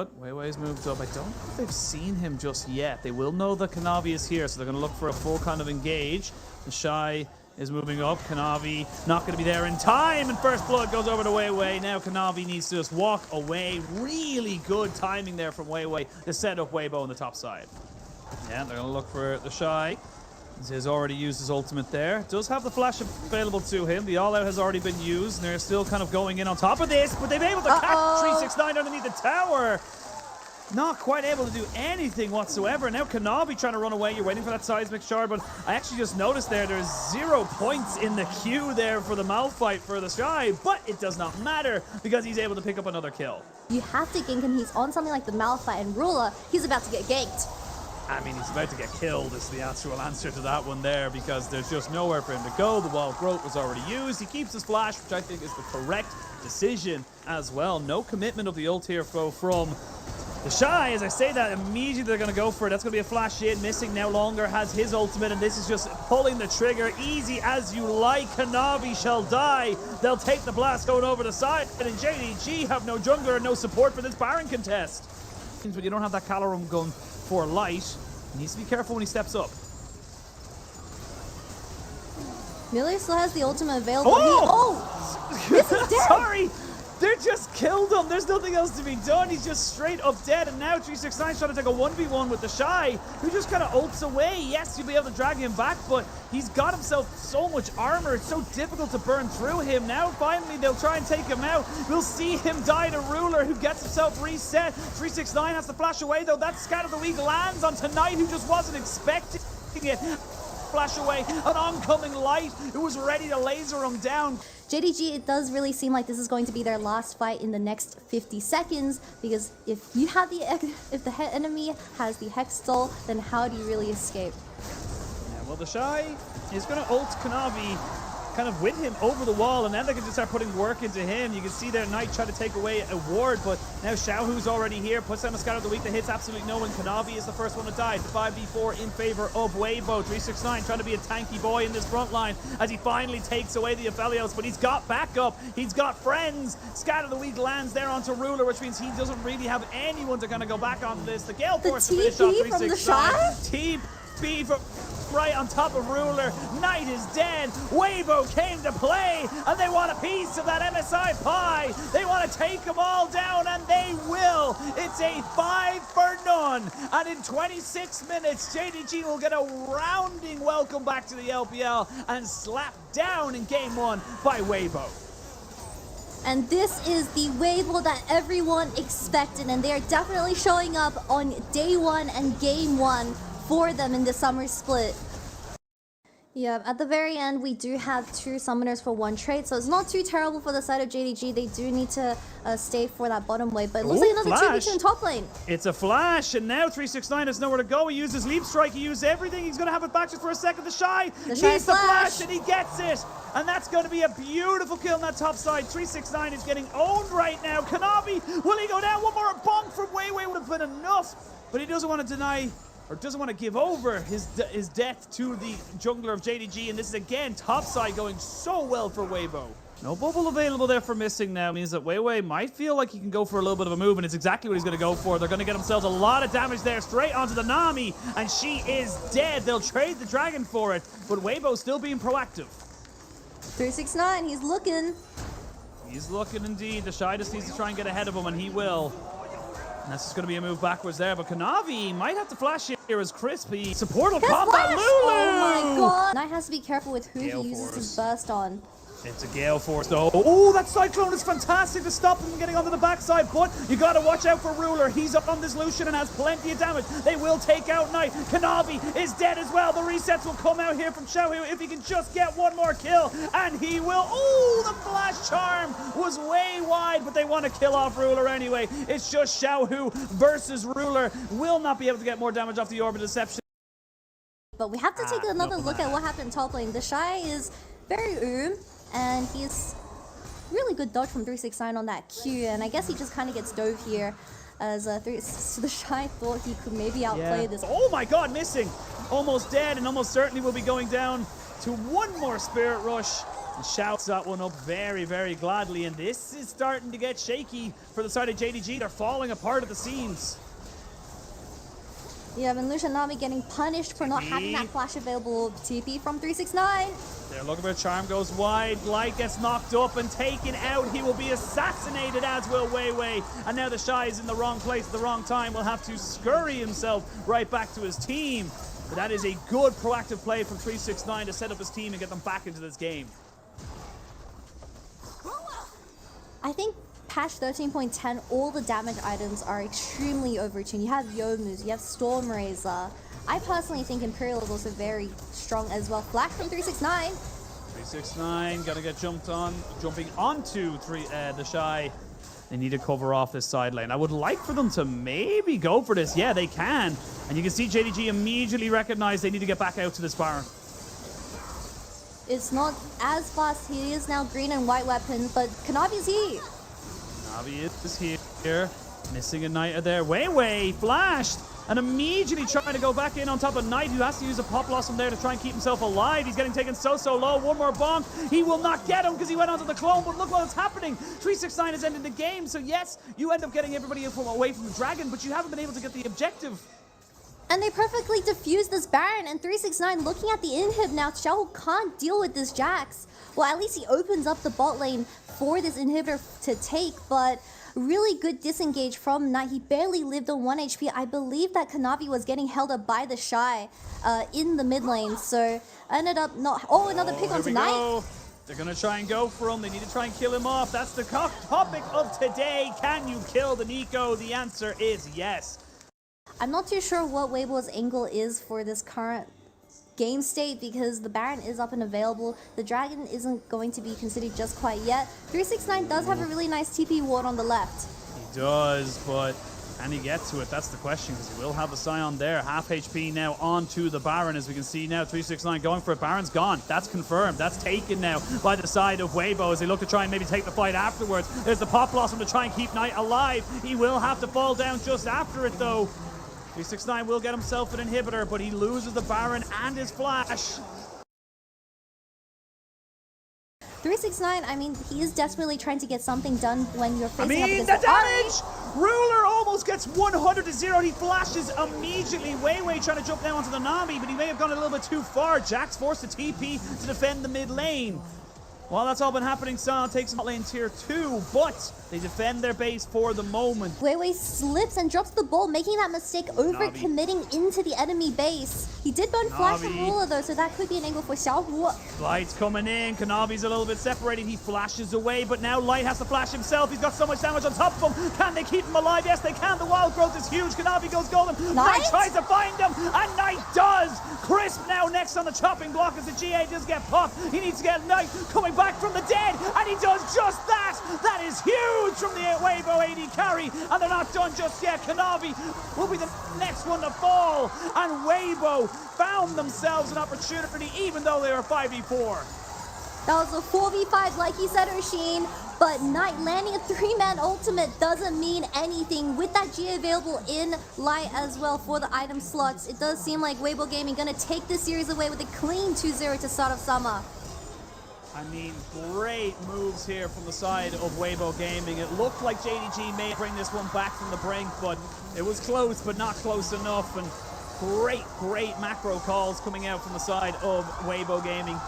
But Weiwei's moved up. I don't know if they've seen him just yet. They will know that Kanavi is here, so they're going to look for a full kind of engage. The Shy is moving up. Kanavi not going to be there in time, and first blood goes over to Weiwei. Now Kanavi needs to just walk away. Really good timing there from Weiwei to set up Weibo on the top side. Yeah, they're going to look for the Shy. He has already used his ultimate there. Does have the flash available to him. The all-out has already been used, and they're still kind of going in on top of this, but they've been able to catch 369 underneath the tower. Not quite able to do anything whatsoever. Now Kanavi trying to run away. You're waiting for that seismic shard, but I actually just noticed there's 0 points in the queue there for the Malphite for the Shy, but it does not matter because he's able to pick up another kill. You have to gank him. He's on something like the Malphite and Ruler. He's about to get ganked. I mean, he's about to get killed is the actual answer to that one there, because there's just nowhere for him to go. The wall of growth was already used. He keeps his flash, which I think is the correct decision as well. No commitment of the ult here from the Shy. As I say that, immediately they're going to go for it. That's going to be a flash in. Missing now longer has his ultimate, and this is just pulling the trigger. Easy as you like. Kanavi shall die. They'll take the blast going over the side, and JDG have no jungler and no support for this Baron contest. But you don't have that Calorum gun for light. He needs to be careful when he steps up. Miller still has the ultimate available. This is dead. Sorry! They just killed him. There's nothing else to be done. He's just straight up dead. And now 369 trying to take a 1v1 with the Shy, who just kind of ults away. Yes, you'll be able to drag him back, but he's got himself so much armor. It's so difficult to burn through him. Now, finally, they'll try and take him out. We'll see him die to Ruler, who gets himself reset. 369 has to flash away, though. That Scat of the Week lands on Tonight, who just wasn't expecting it. Flash away, an oncoming light who was ready to laser him down. JDG, it does really seem like this is going to be their last fight in the next 50 seconds, because if the enemy has the Hex Stole, then how do you really escape? Yeah, well, the Shy is going to ult Kanavi kind of with him over the wall, and then they can just start putting work into him. You can see their Knight try to take away a ward, but now Xiaohu's already here, puts down a Scout of the Week that hits absolutely no one. Kanavi is the first one to die. 5v4 in favor of Weibo. 369 trying to be a tanky boy in this front line as he finally takes away the Aphelios, but he's got backup, he's got friends. Scout of the Week lands there onto Ruler, which means he doesn't really have anyone to kind of go back onto this. The Gale Force to finish off 369. TP from right on top of Ruler. Knight is dead. Weibo came to play, and they want a piece of that MSI pie. They want to take them all down, and they will. It's a 5-0, and in 26 minutes, JDG will get a rounding welcome back to the LPL and slap down in game 1 by Weibo. And this is the Weibo that everyone expected, and they are definitely showing up on day 1 and game 1 for them in the summer split. Yeah, at the very end, we do have 2 summoners for 1 trade, so it's not too terrible for the side of JDG. They do need to stay for that bottom wave, but it looks like another 2v2 in top lane. It's a flash, and now 369 has nowhere to go. He uses Leap Strike, he used everything. He's going to have it back just for a second. The Shy needs the flash, and he gets it. And that's going to be a beautiful kill on that top side. 369 is getting owned right now. Kanavi, will he go down? One more bonk from Weiwei would have been enough, but he doesn't want to deny, or doesn't want to give over his death to the jungler of JDG, and this is again topside going so well for Weibo. No bubble available there for missing now. Means that Weiwei might feel like he can go for a little bit of a move, and it's exactly what he's going to go for. They're going to get themselves a lot of damage there straight onto the Nami, and she is dead. They'll trade the dragon for it, but Weibo still being proactive. 369, he's looking. He's looking indeed. The Shy just needs to try and get ahead of him, and he will. And that's just going to be a move backwards there, but Kanavi might have to flash here as Crispy. Support will combat Lulu! Oh my god! Knight has to be careful with who Gale he uses Force. his burst on. It's a Gale Force though. Oh, that Cyclone is fantastic to stop him from getting onto the backside, but you got to watch out for Ruler. He's up on this Lucian and has plenty of damage. They will take out Knight. Kanavi is dead as well. The resets will come out here from Xiaohu if he can just get one more kill, and he will. Oh, the flash charm was way wide, but they want to kill off Ruler anyway. It's just Xiaohu versus Ruler. Will not be able to get more damage off the Orb of Deception. But we have to take another look at what happened top lane. The Shy is very and he's really good dodge from 369 on that Q, and I guess he just kind of gets dove here as the Shy thought he could maybe outplay this. Oh my god, missing! Almost dead, and almost certainly will be going down to one more Spirit Rush. And shouts that one up very, very gladly. And this is starting to get shaky for the side of JDG. They're falling apart at the seams. Yeah, and Lucian Nami getting punished for not having that flash available. TP from 369. They're looking for a charm, goes wide. Light gets knocked up and taken out. He will be assassinated, as will Weiwei. And now the Shy is in the wrong place at the wrong time. Will have to scurry himself right back to his team. But that is a good proactive play from 369 to set up his team and get them back into this game. I think patch 13.10, all the damage items are extremely overtuned. You have Youmu's, you have Storm Razor. I personally think Imperial is also very strong as well. Flash from 369. 369, gotta get jumping onto the Shy. They need to cover off this side lane. I would like for them to maybe go for this. Yeah, they can. And you can see JDG immediately recognize they need to get back out to this Baron. It's not as fast. He is now green and white weapons, but Kanavi's here. Kanavi is here. Missing a Knight there. Weiwei flashed and immediately trying to go back in on top of Knight, who has to use a pop blossom there to try and keep himself alive. He's getting taken so low. One more bonk. He will not get him because he went onto the clone, but look what's happening. 369 has ended the game, so yes, you end up getting everybody away from the Dragon, but you haven't been able to get the objective. And they perfectly defused this Baron, and 369 looking at the inhib now. Xiao can't deal with this Jax. Well, at least he opens up the bot lane for this inhibitor to take, but really good disengage from Knight. He barely lived on 1 HP. I believe that Kanavi was getting held up by the Shy in the mid lane, so ended up not... Oh, another pick onto Knight. They're going to try and go for him. They need to try and kill him off. That's the topic of today. Can you kill the Nico? The answer is yes. I'm not too sure what Weibo's angle is for this current game state because the Baron is up and available. The Dragon isn't going to be considered just quite yet. 369 does have a really nice TP ward on the left. He does, but can he get to it? That's the question, because he will have a Scion there. Half HP now onto the Baron, as we can see now. 369 going for it. Baron's gone. That's confirmed. That's taken now by the side of Weibo as they look to try and maybe take the fight afterwards. There's the Pop Blossom to try and keep Knight alive. He will have to fall down just after it, though. 369 will get himself an inhibitor, but he loses the Baron and his flash. 369, I mean, he is desperately trying to get something done when you're facing up against the damage! Ruler almost gets 100 to 0. He flashes immediately. Weiwei trying to jump down onto the Nami, but he may have gone a little bit too far. Jax forced to TP to defend the mid lane. While that's all been happening, Sion takes lane tier 2, but they defend their base for the moment. Weiwei slips and drops the ball, making that mistake over-committing into the enemy base. He did burn flash from Ruler though, so that could be an angle for Xiaohu. Light's coming in, Kanavi's a little bit separated, he flashes away, but now Light has to flash himself. He's got so much damage on top of him. Can they keep him alive? Yes, they can. The wild growth is huge. Kanavi goes golden. Knight tries to find him, and Knight does. Crisp now next on the chopping block as the GA does get popped. He needs to get Knight coming back from the dead, and he does just that. That is huge from the Weibo AD carry, and they're not done just yet. Kanavi will be the next one to fall, and Weibo found themselves an opportunity even though they were 5v4. That was a 4v5 like you said, Rasheen, but Knight landing a 3-man ultimate doesn't mean anything. With that G available in Light as well for the item slots, it does seem like Weibo Gaming gonna take this series away with a clean 2-0 to start of summer. I mean, great moves here from the side of Weibo Gaming. It looked like JDG may bring this one back from the brink, but it was close, but not close enough. And great macro calls coming out from the side of Weibo Gaming.